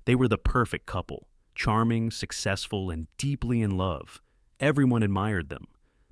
They were the perfect couple, charming, successful, and deeply in love. Everyone admired them.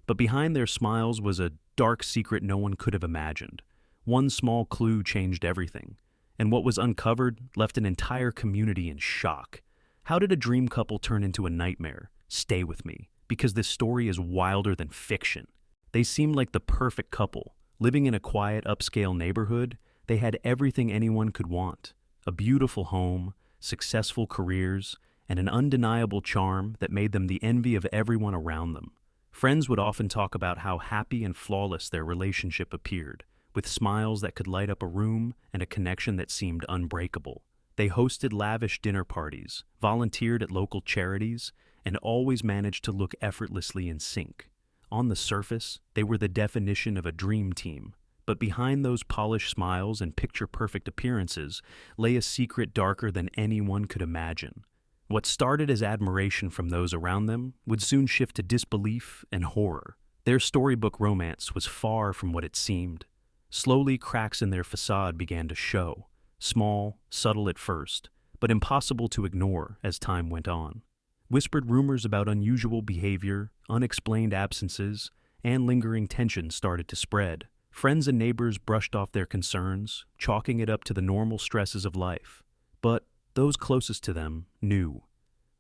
But behind their smiles was a dark secret no one could have imagined. One small clue changed everything, and what was uncovered left an entire community in shock. How did a dream couple turn into a nightmare? Stay with me, because this story is wilder than fiction. They seemed like the perfect couple. Living in a quiet, upscale neighborhood, they had everything anyone could want. A beautiful home, successful careers, and an undeniable charm that made them the envy of everyone around them. Friends would often talk about how happy and flawless their relationship appeared, with smiles that could light up a room and a connection that seemed unbreakable. They hosted lavish dinner parties, volunteered at local charities, and always managed to look effortlessly in sync. On the surface, they were the definition of a dream team, but behind those polished smiles and picture-perfect appearances lay a secret darker than anyone could imagine. What started as admiration from those around them would soon shift to disbelief and horror. Their storybook romance was far from what it seemed. Slowly, cracks in their facade began to show, small, subtle at first, but impossible to ignore as time went on. Whispered rumors about unusual behavior, unexplained absences, and lingering tension started to spread. Friends and neighbors brushed off their concerns, chalking it up to the normal stresses of life. But those closest to them knew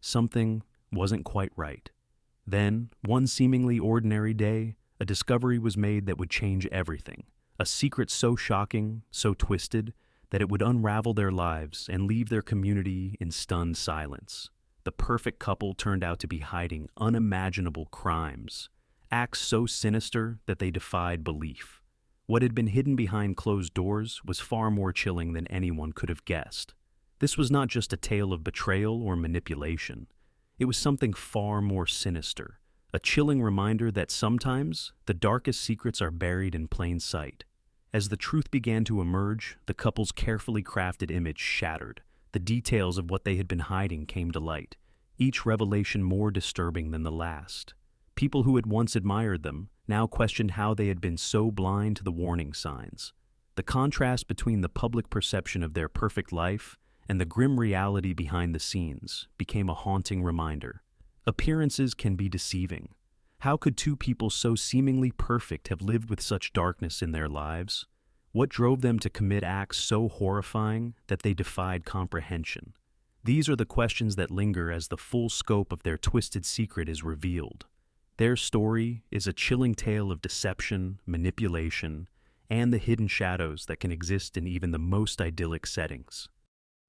something wasn't quite right. Then, one seemingly ordinary day, a discovery was made that would change everything. A secret so shocking, so twisted, that it would unravel their lives and leave their community in stunned silence. The perfect couple turned out to be hiding unimaginable crimes, acts so sinister that they defied belief. What had been hidden behind closed doors was far more chilling than anyone could have guessed. This was not just a tale of betrayal or manipulation. It was something far more sinister, a chilling reminder that sometimes the darkest secrets are buried in plain sight. As the truth began to emerge, the couple's carefully crafted image shattered. The details of what they had been hiding came to light, each revelation more disturbing than the last. People who had once admired them now questioned how they had been so blind to the warning signs. The contrast between the public perception of their perfect life and the grim reality behind the scenes became a haunting reminder. Appearances can be deceiving. How could two people so seemingly perfect have lived with such darkness in their lives? What drove them to commit acts so horrifying that they defied comprehension? These are the questions that linger as the full scope of their twisted secret is revealed. Their story is a chilling tale of deception, manipulation, and the hidden shadows that can exist in even the most idyllic settings.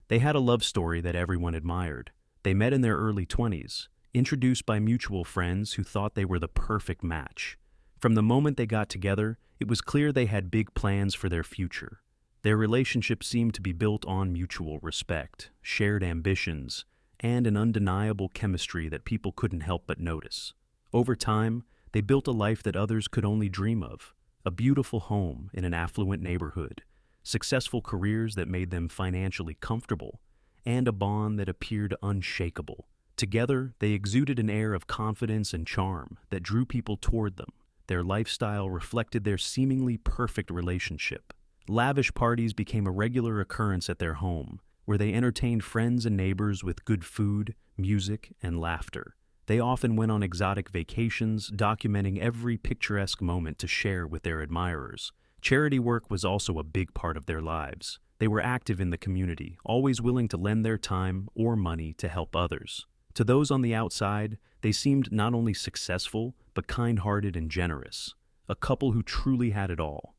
They had a love story that everyone admired. They met in their early 20s, introduced by mutual friends who thought they were the perfect match. From the moment they got together, it was clear they had big plans for their future. Their relationship seemed to be built on mutual respect, shared ambitions, and an undeniable chemistry that people couldn't help but notice. Over time, they built a life that others could only dream of, a beautiful home in an affluent neighborhood, successful careers that made them financially comfortable, and a bond that appeared unshakable. Together, they exuded an air of confidence and charm that drew people toward them. Their lifestyle reflected their seemingly perfect relationship. Lavish parties became a regular occurrence at their home, where they entertained friends and neighbors with good food, music, and laughter. They often went on exotic vacations, documenting every picturesque moment to share with their admirers. Charity work was also a big part of their lives. They were active in the community, always willing to lend their time or money to help others. To those on the outside, they seemed not only successful, but kind-hearted and generous, a couple who truly had it all.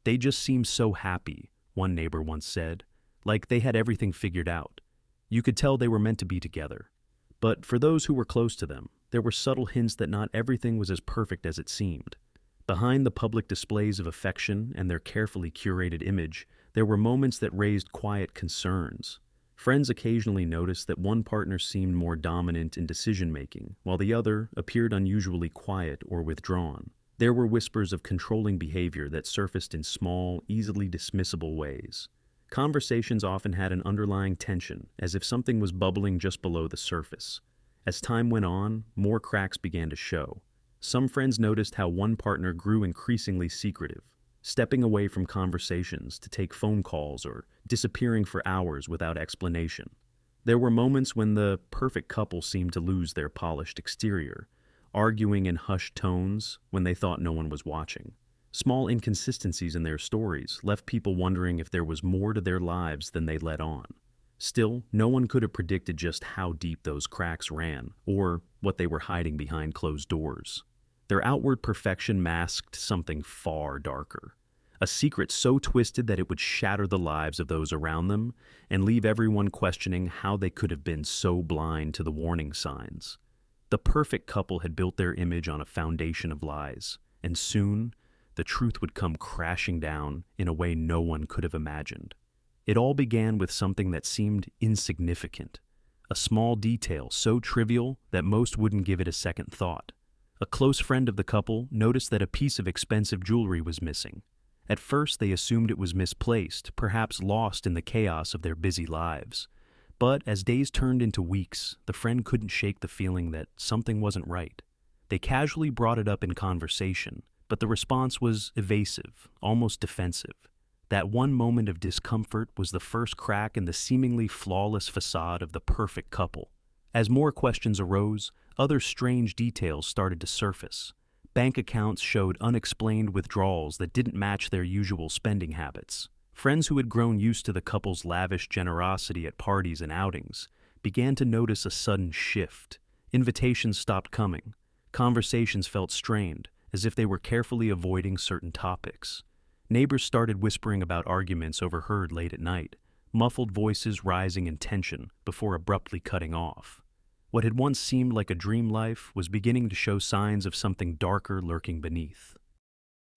They just seemed so happy, one neighbor once said, like they had everything figured out. You could tell they were meant to be together. But for those who were close to them, there were subtle hints that not everything was as perfect as it seemed. Behind the public displays of affection and their carefully curated image, there were moments that raised quiet concerns. Friends occasionally noticed that one partner seemed more dominant in decision-making, while the other appeared unusually quiet or withdrawn. There were whispers of controlling behavior that surfaced in small, easily dismissible ways. Conversations often had an underlying tension, as if something was bubbling just below the surface. As time went on, more cracks began to show. Some friends noticed how one partner grew increasingly secretive, stepping away from conversations to take phone calls or disappearing for hours without explanation. There were moments when the perfect couple seemed to lose their polished exterior, arguing in hushed tones when they thought no one was watching. Small inconsistencies in their stories left people wondering if there was more to their lives than they let on. Still, no one could have predicted just how deep those cracks ran, or what they were hiding behind closed doors. Their outward perfection masked something far darker. A secret so twisted that it would shatter the lives of those around them and leave everyone questioning how they could have been so blind to the warning signs. The perfect couple had built their image on a foundation of lies, and soon, the truth would come crashing down in a way no one could have imagined. It all began with something that seemed insignificant, a small detail so trivial that most wouldn't give it a second thought. A close friend of the couple noticed that a piece of expensive jewelry was missing. At first, they assumed it was misplaced, perhaps lost in the chaos of their busy lives. But as days turned into weeks, the friend couldn't shake the feeling that something wasn't right. They casually brought it up in conversation, but the response was evasive, almost defensive. That one moment of discomfort was the first crack in the seemingly flawless facade of the perfect couple. As more questions arose, other strange details started to surface. Bank accounts showed unexplained withdrawals that didn't match their usual spending habits. Friends who had grown used to the couple's lavish generosity at parties and outings began to notice a sudden shift. Invitations stopped coming. Conversations felt strained, as if they were carefully avoiding certain topics. Neighbors started whispering about arguments overheard late at night, muffled voices rising in tension before abruptly cutting off. What had once seemed like a dream life was beginning to show signs of something darker lurking beneath.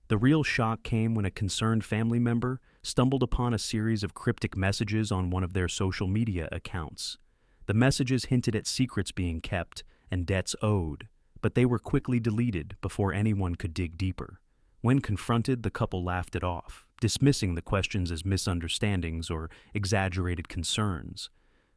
The real shock came when a concerned family member stumbled upon a series of cryptic messages on one of their social media accounts. The messages hinted at secrets being kept and debts owed, but they were quickly deleted before anyone could dig deeper. When confronted, the couple laughed it off, dismissing the questions as misunderstandings or exaggerated concerns.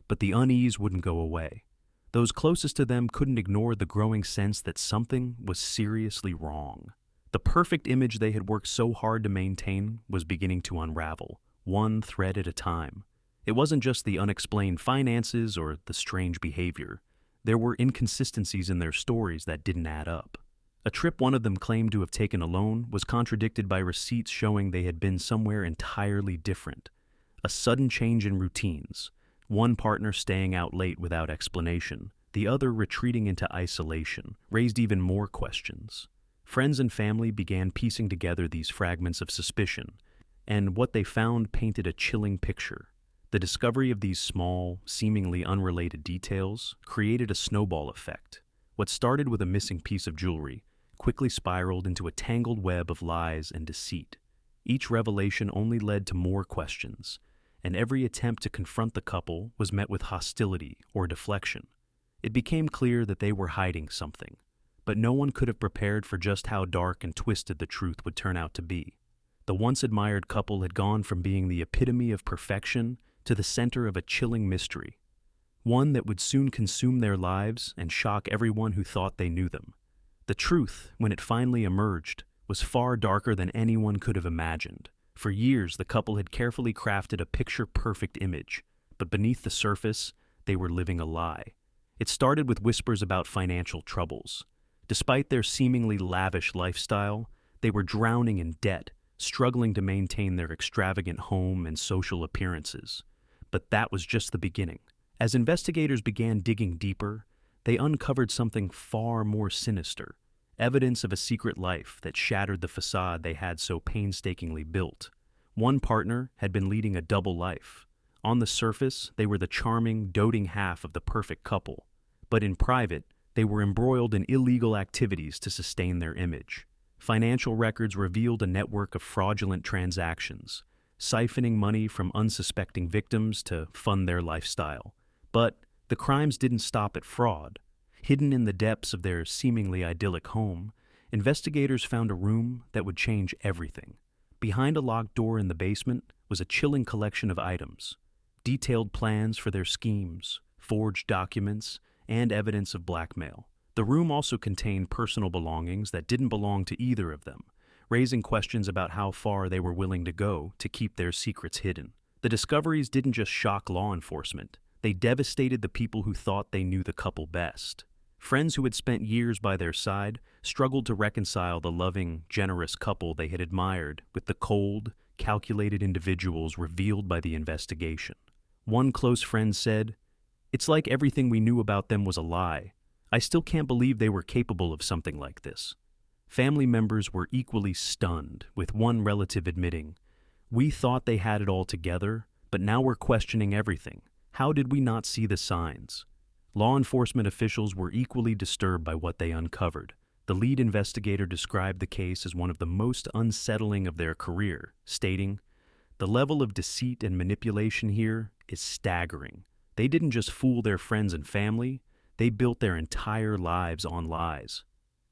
But the unease wouldn't go away. Those closest to them couldn't ignore the growing sense that something was seriously wrong. The perfect image they had worked so hard to maintain was beginning to unravel, one thread at a time. It wasn't just the unexplained finances or the strange behavior. There were inconsistencies in their stories that didn't add up. A trip one of them claimed to have taken alone was contradicted by receipts showing they had been somewhere entirely different. A sudden change in routines, one partner staying out late without explanation, the other retreating into isolation, raised even more questions. Friends and family began piecing together these fragments of suspicion, and what they found painted a chilling picture. The discovery of these small, seemingly unrelated details created a snowball effect. What started with a missing piece of jewelry quickly spiraled into a tangled web of lies and deceit. Each revelation only led to more questions, and every attempt to confront the couple was met with hostility or deflection. It became clear that they were hiding something, but no one could have prepared for just how dark and twisted the truth would turn out to be. The once admired couple had gone from being the epitome of perfection to the center of a chilling mystery, one that would soon consume their lives and shock everyone who thought they knew them. The truth, when it finally emerged, was far darker than anyone could have imagined. For years, the couple had carefully crafted a picture-perfect image, but beneath the surface, they were living a lie. It started with whispers about financial troubles. Despite their seemingly lavish lifestyle, they were drowning in debt, struggling to maintain their extravagant home and social appearances. But that was just the beginning. As investigators began digging deeper, they uncovered something far more sinister, evidence of a secret life that shattered the facade they had so painstakingly built. One partner had been leading a double life. On the surface, they were the charming, doting half of the perfect couple, but in private, they were embroiled in illegal activities to sustain their image. Financial records revealed a network of fraudulent transactions, siphoning money from unsuspecting victims to fund their lifestyle. But the crimes didn't stop at fraud. Hidden in the depths of their seemingly idyllic home, investigators found a room that would change everything. Behind a locked door in the basement was a chilling collection of items, detailed plans for their schemes, forged documents, and evidence of blackmail. The room also contained personal belongings that didn't belong to either of them, raising questions about how far they were willing to go to keep their secrets hidden. The discoveries didn't just shock law enforcement. They devastated the people who thought they knew the couple best. Friends who had spent years by their side struggled to reconcile the loving, generous couple they had admired with the cold, calculated individuals revealed by the investigation. One close friend said, "It's like everything we knew about them was a lie. I still can't believe they were capable of something like this." Family members were equally stunned, with one relative admitting, "We thought they had it all together, but now we're questioning everything. How did we not see the signs?" Law enforcement officials were equally disturbed by what they uncovered. The lead investigator described the case as one of the most unsettling of their career, stating, "The level of deceit and manipulation here is staggering. They didn't just fool their friends and family, they built their entire lives on lies."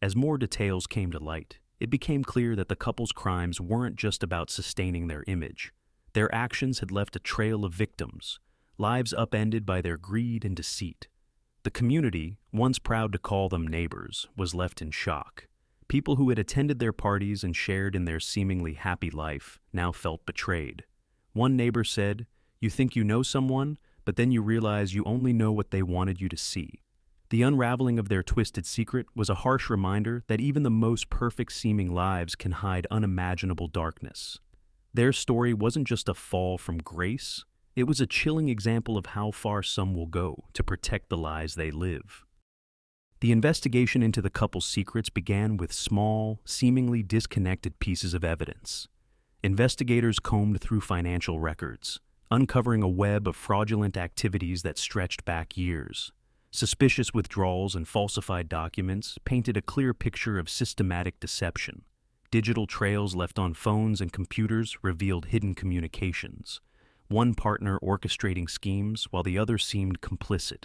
As more details came to light, it became clear that the couple's crimes weren't just about sustaining their image. Their actions had left a trail of victims, lives upended by their greed and deceit. The community, once proud to call them neighbors, was left in shock. People who had attended their parties and shared in their seemingly happy life now felt betrayed. One neighbor said, "You think you know someone, but then you realize you only know what they wanted you to see." The unraveling of their twisted secret was a harsh reminder that even the most perfect-seeming lives can hide unimaginable darkness. Their story wasn't just a fall from grace, it was a chilling example of how far some will go to protect the lies they live. The investigation into the couple's secrets began with small, seemingly disconnected pieces of evidence. Investigators combed through financial records, uncovering a web of fraudulent activities that stretched back years. Suspicious withdrawals and falsified documents painted a clear picture of systematic deception. Digital trails left on phones and computers revealed hidden communications, one partner orchestrating schemes while the other seemed complicit.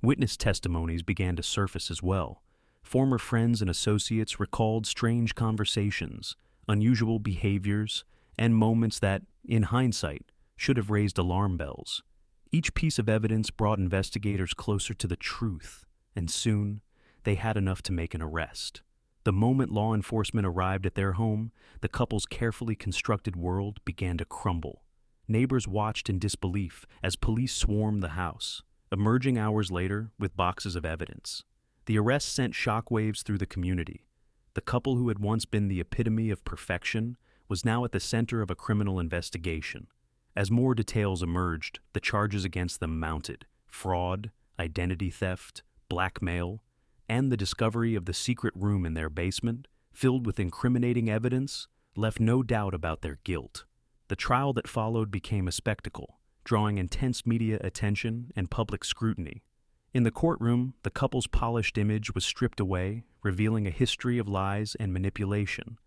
Witness testimonies began to surface as well. Former friends and associates recalled strange conversations, unusual behaviors, and moments that, in hindsight, should have raised alarm bells. Each piece of evidence brought investigators closer to the truth, and soon, they had enough to make an arrest. The moment law enforcement arrived at their home, the couple's carefully constructed world began to crumble. Neighbors watched in disbelief as police swarmed the house, emerging hours later with boxes of evidence. The arrest sent shockwaves through the community. The couple who had once been the epitome of perfection was now at the center of a criminal investigation. As more details emerged, the charges against them mounted: fraud, identity theft, blackmail, and the discovery of the secret room in their basement, filled with incriminating evidence, left no doubt about their guilt. The trial that followed became a spectacle, drawing intense media attention and public scrutiny. In the courtroom, the couple's polished image was stripped away, revealing a history of lies and manipulation.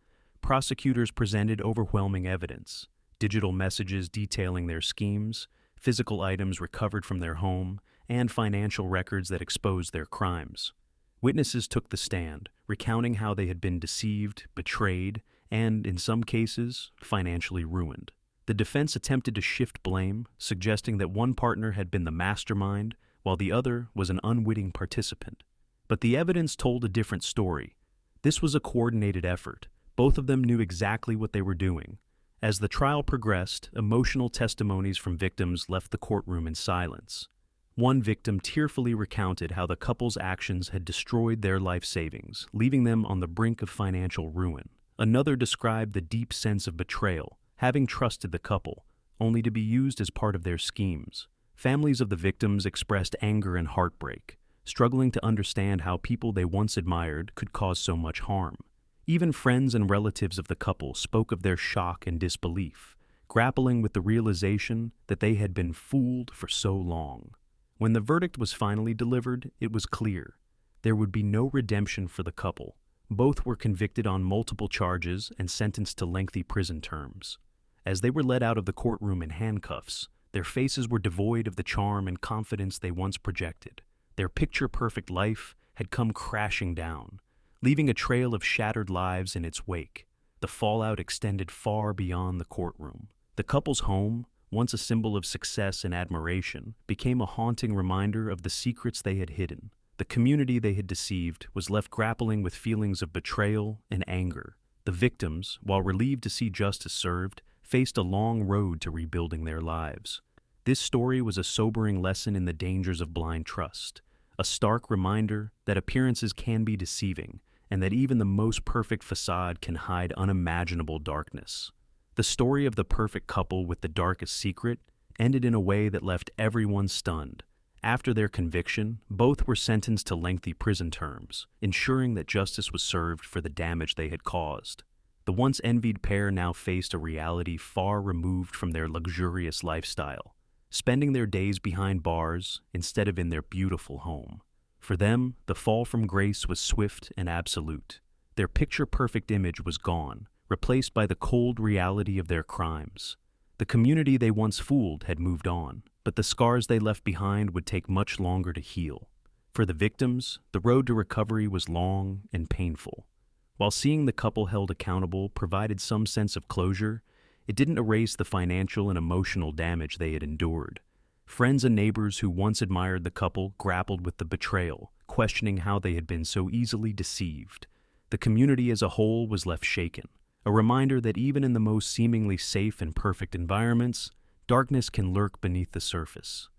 Prosecutors presented overwhelming evidence: digital messages detailing their schemes, physical items recovered from their home, and financial records that exposed their crimes. Witnesses took the stand, recounting how they had been deceived, betrayed, and, in some cases, financially ruined. The defense attempted to shift blame, suggesting that one partner had been the mastermind, while the other was an unwitting participant. But the evidence told a different story. This was a coordinated effort. Both of them knew exactly what they were doing. As the trial progressed, emotional testimonies from victims left the courtroom in silence. One victim tearfully recounted how the couple's actions had destroyed their life savings, leaving them on the brink of financial ruin. Another described the deep sense of betrayal, having trusted the couple, only to be used as part of their schemes. Families of the victims expressed anger and heartbreak, struggling to understand how people they once admired could cause so much harm. Even friends and relatives of the couple spoke of their shock and disbelief, grappling with the realization that they had been fooled for so long. When the verdict was finally delivered, it was clear. There would be no redemption for the couple. Both were convicted on multiple charges and sentenced to lengthy prison terms. As they were led out of the courtroom in handcuffs, their faces were devoid of the charm and confidence they once projected. Their picture-perfect life had come crashing down, leaving a trail of shattered lives in its wake. The fallout extended far beyond the courtroom. The couple's home, once a symbol of success and admiration, became a haunting reminder of the secrets they had hidden. The community they had deceived was left grappling with feelings of betrayal and anger. The victims, while relieved to see justice served, faced a long road to rebuilding their lives. This story was a sobering lesson in the dangers of blind trust, a stark reminder that appearances can be deceiving, and that even the most perfect facade can hide unimaginable darkness. The story of the perfect couple with the darkest secret ended in a way that left everyone stunned. After their conviction, both were sentenced to lengthy prison terms, ensuring that justice was served for the damage they had caused. The once envied pair now faced a reality far removed from their luxurious lifestyle, spending their days behind bars instead of in their beautiful home. For them, the fall from grace was swift and absolute. Their picture-perfect image was gone, replaced by the cold reality of their crimes. The community they once fooled had moved on, but the scars they left behind would take much longer to heal. For the victims, the road to recovery was long and painful. While seeing the couple held accountable provided some sense of closure, it didn't erase the financial and emotional damage they had endured. Friends and neighbors who once admired the couple grappled with the betrayal, questioning how they had been so easily deceived. The community as a whole was left shaken, a reminder that even in the most seemingly safe and perfect environments, darkness can lurk beneath the surface.